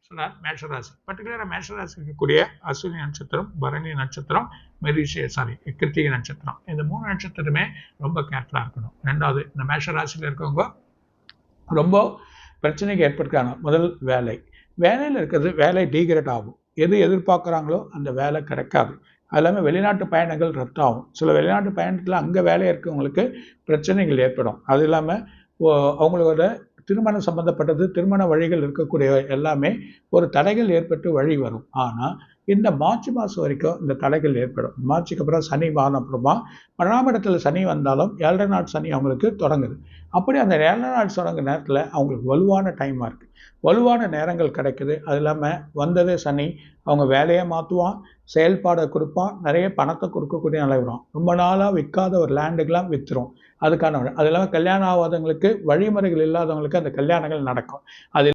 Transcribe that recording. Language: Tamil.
சொன்னார் மேஷராசி. பர்டிகுலராக மேஷராசி இருக்கக்கூடிய அஸ்வினி நட்சத்திரம், பரணி நட்சத்திரம், கிருத்திகை நட்சத்திரம், இந்த 3 நட்சத்திரமே ரொம்ப கேர்ஃபுல்லாக இருக்கணும். ரெண்டாவது, இந்த மேஷராசியில் இருக்கவங்க ரொம்ப பிரச்சனைக்கு ஏற்படுறாங்க. முதல் வேலையில் இருக்கிறது, வேலை டீக்ரேட் ஆகும். எது எதிர்பார்க்குறாங்களோ அந்த வேலை கிடைக்காது. அது இல்லாமல் வெளிநாட்டு பயணங்கள் ரத்தாகும். சில வெளிநாட்டு பயணத்தில் அங்கே வேலை இருக்கவங்களுக்கு பிரச்சனைகள் ஏற்படும். அது இல்லாமல் அவங்களோட திருமணம் சம்பந்தப்பட்டது, திருமண வழிகள் இருக்கக்கூடிய எல்லாமே ஒரு தடைகள் ஏற்பட்டு வழி வரும். ஆனால் இந்த மார்ச் மாதம் வரைக்கும் இந்த தடைகள் ஏற்படும். மார்ச்சுக்கு அப்புறம் சனி மாதம் அப்புறமா 12ஆம் இடத்துல சனி வந்தாலும் 7.5 நாள் சனி அவங்களுக்கு தொடங்குது. அப்படி அந்த 7.5 நாள் தொடங்குற நேரத்தில் அவங்களுக்கு வலுவான டைமாக இருக்குது, வலுவான நேரங்கள் கிடைக்குது. அது இல்லாமல் வந்ததே சனி, அவங்க வேலையை மாற்றுவான், செயல்பாடை கொடுப்பான், நிறைய பணத்தை கொடுக்கக்கூடிய நிலை வரும். ரொம்ப நாளாக விற்காத ஒரு லேண்டுக்கெலாம் விற்றுரும். அதுக்கான அது இல்லாமல் கல்யாணம் ஆகாதவங்களுக்கு, வழிமுறைகள் இல்லாதவங்களுக்கு அந்த கல்யாணங்கள் நடக்கும். அது